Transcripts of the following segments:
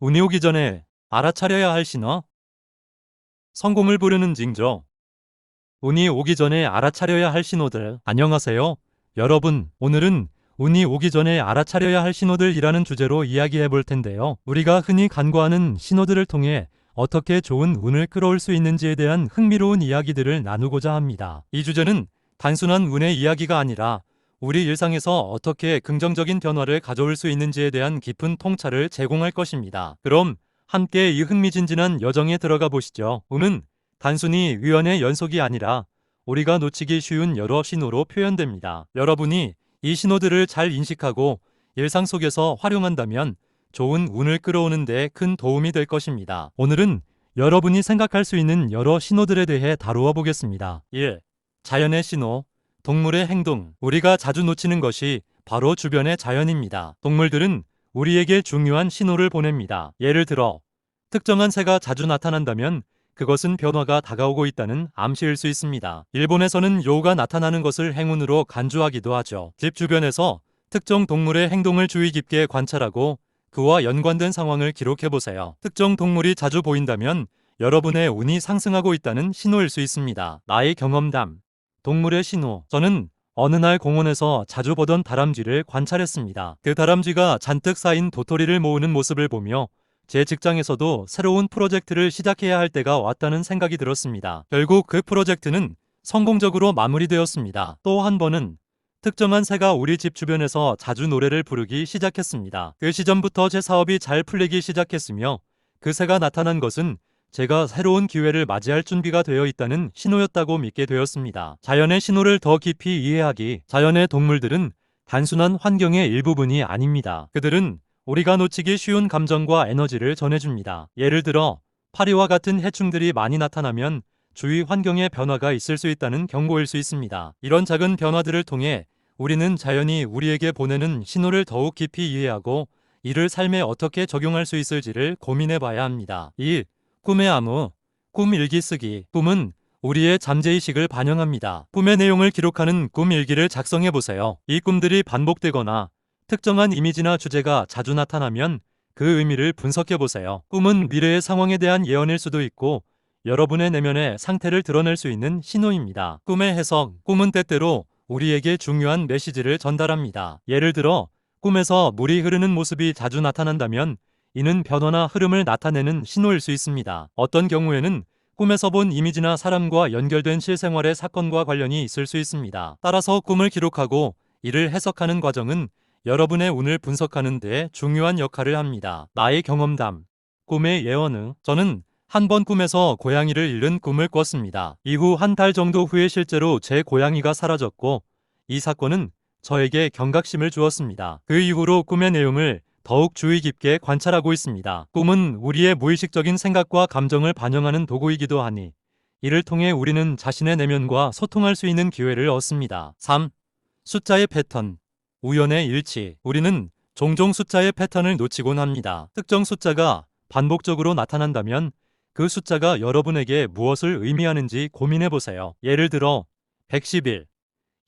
운이 오기 전에 알아차려야 할 신호. 성공을 부르는 징조. 운이 오기 전에 알아차려야 할 신호들. 안녕하세요. 여러분, 오늘은 운이 오기 전에 알아차려야 할 신호들이라는 주제로 이야기해 볼 텐데요. 우리가 흔히 간과하는 신호들을 통해 어떻게 좋은 운을 끌어올 수 있는지에 대한 흥미로운 이야기들을 나누고자 합니다. 이 주제는 단순한 운의 이야기가 아니라 우리 일상에서 어떻게 긍정적인 변화를 가져올 수 있는지에 대한 깊은 통찰을 제공할 것입니다. 그럼 함께 이 흥미진진한 여정에 들어가 보시죠. 운은 단순히 우연의 연속이 아니라 우리가 놓치기 쉬운 여러 신호로 표현됩니다. 여러분이 이 신호들을 잘 인식하고 일상 속에서 활용한다면 좋은 운을 끌어오는 데 큰 도움이 될 것입니다. 오늘은 여러분이 생각할 수 있는 여러 신호들에 대해 다루어 보겠습니다. 1. 자연의 신호, 동물의 행동. 우리가 자주 놓치는 것이 바로 주변의 자연입니다. 동물들은 우리에게 중요한 신호를 보냅니다. 예를 들어 특정한 새가 자주 나타난다면 그것은 변화가 다가오고 있다는 암시일 수 있습니다. 일본에서는 묘가 나타나는 것을 행운으로 간주하기도 하죠. 집 주변에서 특정 동물의 행동을 주의 깊게 관찰하고 그와 연관된 상황을 기록해보세요. 특정 동물이 자주 보인다면 여러분의 운이 상승하고 있다는 신호일 수 있습니다. 나의 경험담. 동물의 신호. 저는 어느 날 공원에서 자주 보던 다람쥐를 관찰했습니다. 그 다람쥐가 잔뜩 쌓인 도토리를 모으는 모습을 보며 제 직장에서도 새로운 프로젝트를 시작해야 할 때가 왔다는 생각이 들었습니다. 결국 그 프로젝트는 성공적으로 마무리되었습니다. 또 한 번은 특정한 새가 우리 집 주변에서 자주 노래를 부르기 시작했습니다. 그 시점부터 제 사업이 잘 풀리기 시작했으며 그 새가 나타난 것은 제가 새로운 기회를 맞이할 준비가 되어 있다는 신호였다고 믿게 되었습니다. 자연의 신호를 더 깊이 이해하기. 자연의 동물들은 단순한 환경의 일부분이 아닙니다. 그들은 우리가 놓치기 쉬운 감정과 에너지를 전해줍니다. 예를 들어 파리와 같은 해충들이 많이 나타나면 주위 환경에 변화가 있을 수 있다는 경고일 수 있습니다. 이런 작은 변화들을 통해 우리는 자연이 우리에게 보내는 신호를 더욱 깊이 이해하고 이를 삶에 어떻게 적용할 수 있을지를 고민해 봐야 합니다. 2. 꿈의 암호, 꿈 일기 쓰기. 꿈은 우리의 잠재의식을 반영합니다. 꿈의 내용을 기록하는 꿈 일기를 작성해 보세요. 이 꿈들이 반복되거나 특정한 이미지나 주제가 자주 나타나면 그 의미를 분석해 보세요. 꿈은 미래의 상황에 대한 예언일 수도 있고 여러분의 내면의 상태를 드러낼 수 있는 신호입니다. 꿈의 해석. 꿈은 때때로 우리에게 중요한 메시지를 전달합니다. 예를 들어 꿈에서 물이 흐르는 모습이 자주 나타난다면 이는 변화나 흐름을 나타내는 신호일 수 있습니다. 어떤 경우에는 꿈에서 본 이미지나 사람과 연결된 실생활의 사건과 관련이 있을 수 있습니다. 따라서 꿈을 기록하고 이를 해석하는 과정은 여러분의 운을 분석하는 데 중요한 역할을 합니다. 나의 경험담. 꿈의 예언. 저는 한 번 꿈에서 고양이를 잃은 꿈을 꿨습니다. 이후 한 달 정도 후에 실제로 제 고양이가 사라졌고 이 사건은 저에게 경각심을 주었습니다. 그 이후로 꿈의 내용을 더욱 주의 깊게 관찰하고 있습니다. 꿈은 우리의 무의식적인 생각과 감정을 반영하는 도구이기도 하니 이를 통해 우리는 자신의 내면과 소통할 수 있는 기회를 얻습니다. 3. 숫자의 패턴, 우연의 일치. 우리는 종종 숫자의 패턴을 놓치곤 합니다. 특정 숫자가 반복적으로 나타난다면 그 숫자가 여러분에게 무엇을 의미하는지 고민해 보세요. 예를 들어 111,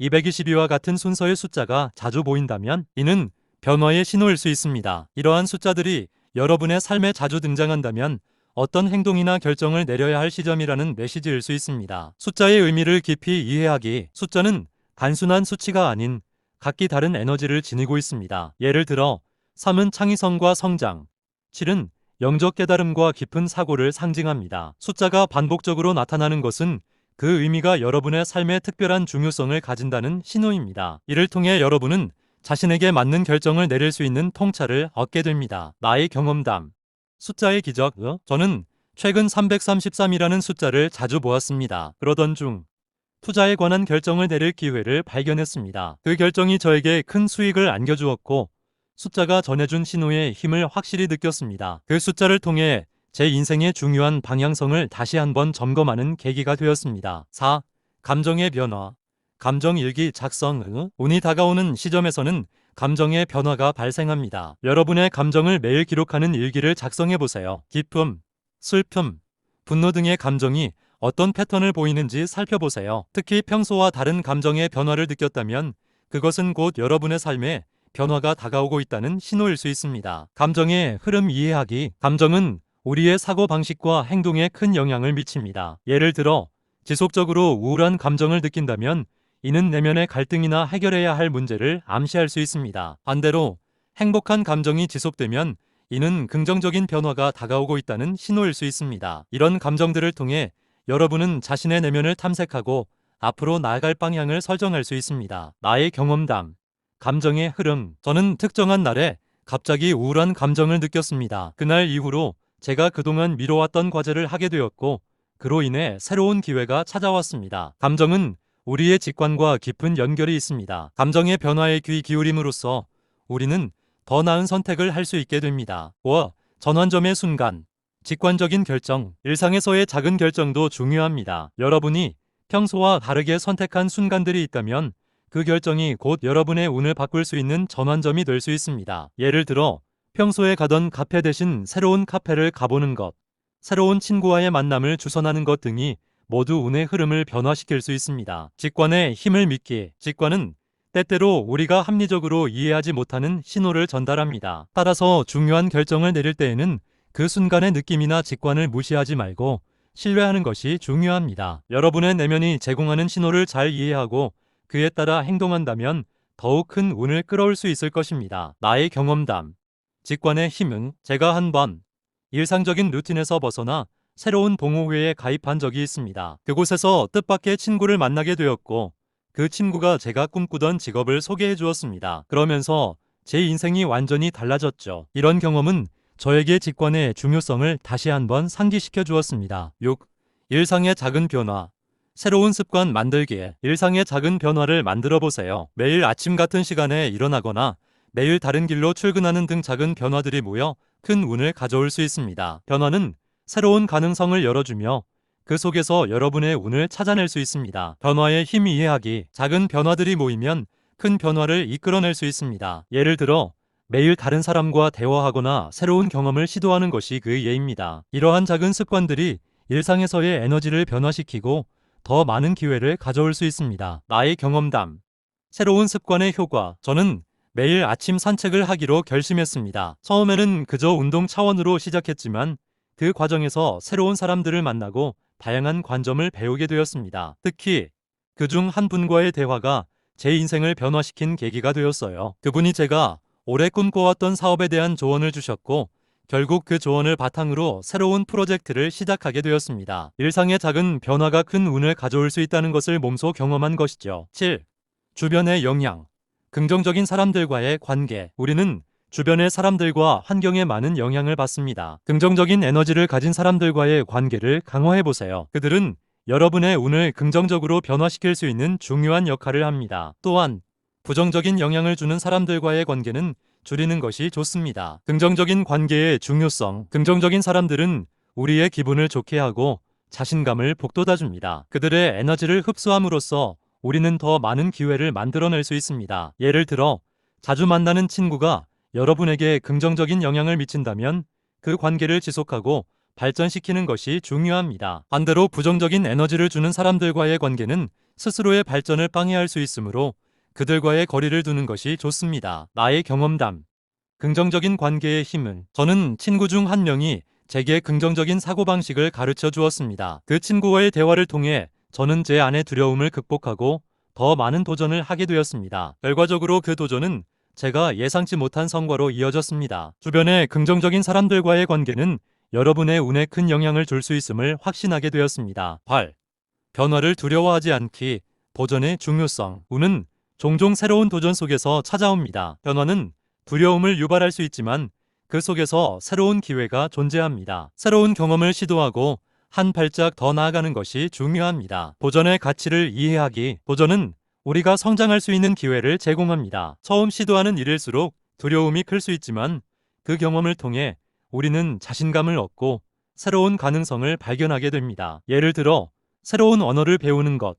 222와 같은 순서의 숫자가 자주 보인다면 이는 변화의 신호일 수 있습니다. 이러한 숫자들이 여러분의 삶에 자주 등장한다면 어떤 행동이나 결정을 내려야 할 시점이라는 메시지일 수 있습니다. 숫자의 의미를 깊이 이해하기. 숫자는 단순한 수치가 아닌 각기 다른 에너지를 지니고 있습니다. 예를 들어 3은 창의성과 성장, 7은 영적 깨달음과 깊은 사고를 상징합니다. 숫자가 반복적으로 나타나는 것은 그 의미가 여러분의 삶에 특별한 중요성을 가진다는 신호입니다. 이를 통해 여러분은 자신에게 맞는 결정을 내릴 수 있는 통찰을 얻게 됩니다. 나의 경험담. 숫자의 기적. 저는 최근 333이라는 숫자를 자주 보았습니다. 그러던 중 투자에 관한 결정을 내릴 기회를 발견했습니다. 그 결정이 저에게 큰 수익을 안겨주었고 숫자가 전해준 신호의 힘을 확실히 느꼈습니다. 그 숫자를 통해 제 인생의 중요한 방향성을 다시 한번 점검하는 계기가 되었습니다. 4. 감정의 변화. 감정일기 작성. 운이 다가오는 시점에서는 감정의 변화가 발생합니다. 여러분의 감정을 매일 기록하는 일기를 작성해 보세요. 기쁨, 슬픔, 분노 등의 감정이 어떤 패턴을 보이는지 살펴보세요. 특히 평소와 다른 감정의 변화를 느꼈다면 그것은 곧 여러분의 삶에 변화가 다가오고 있다는 신호일 수 있습니다. 감정의 흐름 이해하기. 감정은 우리의 사고방식과 행동에 큰 영향을 미칩니다. 예를 들어 지속적으로 우울한 감정을 느낀다면 이는 내면의 갈등이나 해결해야 할 문제를 암시할 수 있습니다. 반대로 행복한 감정이 지속되면 이는 긍정적인 변화가 다가오고 있다는 신호일 수 있습니다. 이런 감정들을 통해 여러분은 자신의 내면을 탐색하고 앞으로 나아갈 방향을 설정할 수 있습니다. 나의 경험담. 감정의 흐름. 저는 특정한 날에 갑자기 우울한 감정을 느꼈습니다. 그날 이후로 제가 그동안 미뤄왔던 과제를 하게 되었고 그로 인해 새로운 기회가 찾아왔습니다. 감정은 우리의 직관과 깊은 연결이 있습니다. 감정의 변화에 귀 기울임으로써 우리는 더 나은 선택을 할 수 있게 됩니다. 5. 전환점의 순간. 직관적인 결정. 일상에서의 작은 결정도 중요합니다. 여러분이 평소와 다르게 선택한 순간들이 있다면 그 결정이 곧 여러분의 운을 바꿀 수 있는 전환점이 될 수 있습니다. 예를 들어 평소에 가던 카페 대신 새로운 카페를 가보는 것, 새로운 친구와의 만남을 주선하는 것 등이 모두 운의 흐름을 변화시킬 수 있습니다. 직관의 힘을 믿기. 직관은 때때로 우리가 합리적으로 이해하지 못하는 신호를 전달합니다. 따라서 중요한 결정을 내릴 때에는 그 순간의 느낌이나 직관을 무시하지 말고 신뢰하는 것이 중요합니다. 여러분의 내면이 제공하는 신호를 잘 이해하고 그에 따라 행동한다면 더욱 큰 운을 끌어올 수 있을 것입니다. 나의 경험담. 직관의 힘은 제가 한번 일상적인 루틴에서 벗어나 새로운 동호회에 가입한 적이 있습니다. 그곳에서 뜻밖의 친구를 만나게 되었고 그 친구가 제가 꿈꾸던 직업을 소개해 주었습니다. 그러면서 제 인생이 완전히 달라졌죠. 이런 경험은 저에게 직관의 중요성을 다시 한번 상기시켜 주었습니다. 6. 일상의 작은 변화. 새로운 습관 만들기. 일상의 작은 변화를 만들어 보세요. 매일 아침 같은 시간에 일어나거나 매일 다른 길로 출근하는 등 작은 변화들이 모여 큰 운을 가져올 수 있습니다. 변화는 새로운 가능성을 열어주며 그 속에서 여러분의 운을 찾아낼 수 있습니다. 변화의 힘 이해하기. 작은 변화들이 모이면 큰 변화를 이끌어낼 수 있습니다. 예를 들어 매일 다른 사람과 대화하거나 새로운 경험을 시도하는 것이 그 예입니다. 이러한 작은 습관들이 일상에서의 에너지를 변화시키고 더 많은 기회를 가져올 수 있습니다. 나의 경험담. 새로운 습관의 효과. 저는 매일 아침 산책을 하기로 결심했습니다. 처음에는 그저 운동 차원으로 시작했지만 그 과정에서 새로운 사람들을 만나고 다양한 관점을 배우게 되었습니다. 특히 그중 한 분과의 대화가 제 인생을 변화시킨 계기가 되었어요. 그분이 제가 오래 꿈꿔왔던 사업에 대한 조언을 주셨고 결국 그 조언을 바탕으로 새로운 프로젝트를 시작하게 되었습니다. 일상의 작은 변화가 큰 운을 가져올 수 있다는 것을 몸소 경험한 것이죠. 7. 주변의 영향. 긍정적인 사람들과의 관계. 우리는 주변의 사람들과 환경에 많은 영향을 받습니다. 긍정적인 에너지를 가진 사람들과의 관계를 강화해보세요. 그들은 여러분의 운을 긍정적으로 변화시킬 수 있는 중요한 역할을 합니다. 또한 부정적인 영향을 주는 사람들과의 관계는 줄이는 것이 좋습니다. 긍정적인 관계의 중요성. 긍정적인 사람들은 우리의 기분을 좋게 하고 자신감을 북돋아줍니다. 그들의 에너지를 흡수함으로써 우리는 더 많은 기회를 만들어낼 수 있습니다. 예를 들어 자주 만나는 친구가 여러분에게 긍정적인 영향을 미친다면 그 관계를 지속하고 발전시키는 것이 중요합니다. 반대로 부정적인 에너지를 주는 사람들과의 관계는 스스로의 발전을 방해할 수 있으므로 그들과의 거리를 두는 것이 좋습니다. 나의 경험담. 긍정적인 관계의 힘은. 저는 친구 중 한 명이 제게 긍정적인 사고방식을 가르쳐 주었습니다. 그 친구와의 대화를 통해 저는 제 안의 두려움을 극복하고 더 많은 도전을 하게 되었습니다. 결과적으로 그 도전은 제가 예상치 못한 성과로 이어졌습니다. 주변의 긍정적인 사람들과의 관계는 여러분의 운에 큰 영향을 줄 수 있음을 확신하게 되었습니다. 8. 변화를 두려워하지 않기. 도전의 중요성. 운은 종종 새로운 도전 속에서 찾아옵니다. 변화는 두려움을 유발할 수 있지만 그 속에서 새로운 기회가 존재합니다. 새로운 경험을 시도하고 한 발짝 더 나아가는 것이 중요합니다. 도전의 가치를 이해하기. 도전은 우리가 성장할 수 있는 기회를 제공합니다. 처음 시도하는 일일수록 두려움이 클 수 있지만 그 경험을 통해 우리는 자신감을 얻고 새로운 가능성을 발견하게 됩니다. 예를 들어 새로운 언어를 배우는 것,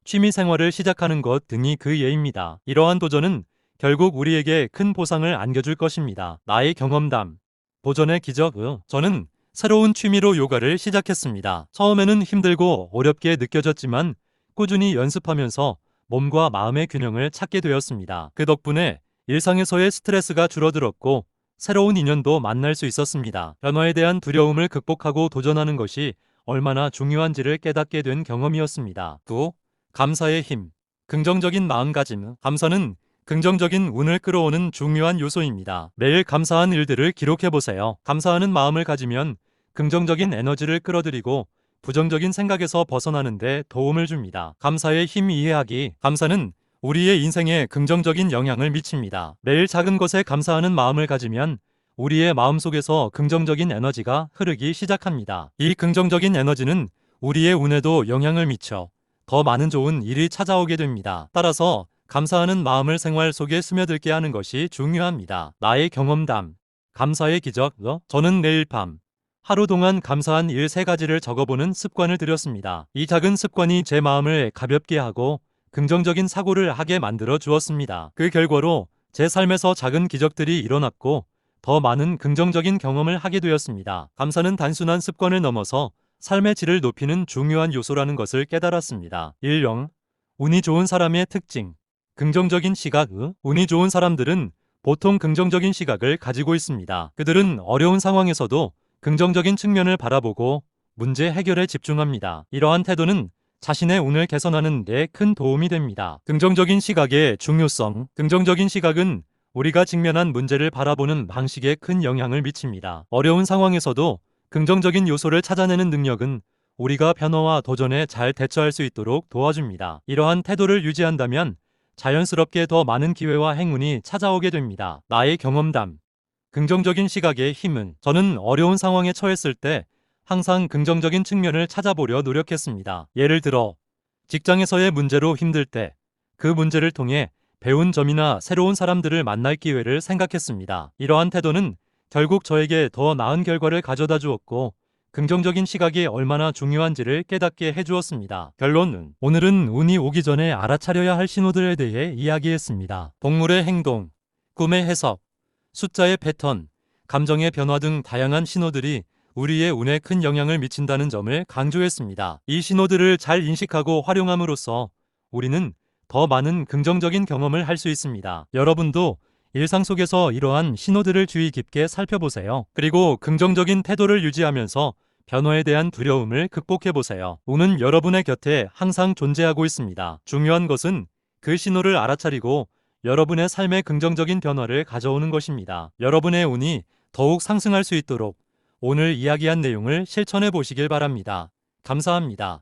취미 생활을 시작하는 것 등이 그 예입니다. 이러한 도전은 결국 우리에게 큰 보상을 안겨줄 것입니다. 나의 경험담. 도전의 기적. 저는 새로운 취미로 요가를 시작했습니다. 처음에는 힘들고 어렵게 느껴졌지만 꾸준히 연습하면서 몸과 마음의 균형을 찾게 되었습니다. 그 덕분에 일상에서의 스트레스가 줄어들었고 새로운 인연도 만날 수 있었습니다. 변화에 대한 두려움을 극복하고 도전하는 것이 얼마나 중요한지를 깨닫게 된 경험이었습니다. 9. 감사의 힘. 긍정적인 마음가짐. 감사는 긍정적인 운을 끌어오는 중요한 요소입니다. 매일 감사한 일들을 기록해 보세요. 감사하는 마음을 가지면 긍정적인 에너지를 끌어들이고 부정적인 생각에서 벗어나는 데 도움을 줍니다. 감사의 힘 이해하기. 감사는 우리의 인생에 긍정적인 영향을 미칩니다. 매일 작은 것에 감사하는 마음을 가지면 우리의 마음속에서 긍정적인 에너지가 흐르기 시작합니다. 이 긍정적인 에너지는 우리의 운에도 영향을 미쳐 더 많은 좋은 일이 찾아오게 됩니다. 따라서 감사하는 마음을 생활 속에 스며들게 하는 것이 중요합니다. 나의 경험담. 감사의 기적. 저는 내일 밤 하루 동안 감사한 일 3가지를 적어보는 습관을 들였습니다. 이 작은 습관이 제 마음을 가볍게 하고 긍정적인 사고를 하게 만들어 주었습니다. 그 결과로 제 삶에서 작은 기적들이 일어났고 더 많은 긍정적인 경험을 하게 되었습니다. 감사는 단순한 습관을 넘어서 삶의 질을 높이는 중요한 요소라는 것을 깨달았습니다. 1령 운이 좋은 사람의 특징. 긍정적인 시각. 운이 좋은 사람들은 보통 긍정적인 시각을 가지고 있습니다. 그들은 어려운 상황에서도 긍정적인 측면을 바라보고 문제 해결에 집중합니다. 이러한 태도는 자신의 운을 개선하는 데 큰 도움이 됩니다. 긍정적인 시각의 중요성. 긍정적인 시각은 우리가 직면한 문제를 바라보는 방식에 큰 영향을 미칩니다. 어려운 상황에서도 긍정적인 요소를 찾아내는 능력은 우리가 변화와 도전에 잘 대처할 수 있도록 도와줍니다. 이러한 태도를 유지한다면 자연스럽게 더 많은 기회와 행운이 찾아오게 됩니다. 나의 경험담. 긍정적인 시각의 힘은. 저는 어려운 상황에 처했을 때 항상 긍정적인 측면을 찾아보려 노력했습니다. 예를 들어 직장에서의 문제로 힘들 때 그 문제를 통해 배운 점이나 새로운 사람들을 만날 기회를 생각했습니다. 이러한 태도는 결국 저에게 더 나은 결과를 가져다 주었고 긍정적인 시각이 얼마나 중요한지를 깨닫게 해주었습니다. 결론은 오늘은 운이 오기 전에 알아차려야 할 신호들에 대해 이야기했습니다. 동물의 행동, 꿈의 해석, 숫자의 패턴, 감정의 변화 등 다양한 신호들이 우리의 운에 큰 영향을 미친다는 점을 강조했습니다. 이 신호들을 잘 인식하고 활용함으로써 우리는 더 많은 긍정적인 경험을 할 수 있습니다. 여러분도 일상 속에서 이러한 신호들을 주의 깊게 살펴보세요. 그리고 긍정적인 태도를 유지하면서 변화에 대한 두려움을 극복해보세요. 운은 여러분의 곁에 항상 존재하고 있습니다. 중요한 것은 그 신호를 알아차리고 여러분의 삶에 긍정적인 변화를 가져오는 것입니다. 여러분의 운이 더욱 상승할 수 있도록 오늘 이야기한 내용을 실천해 보시길 바랍니다. 감사합니다.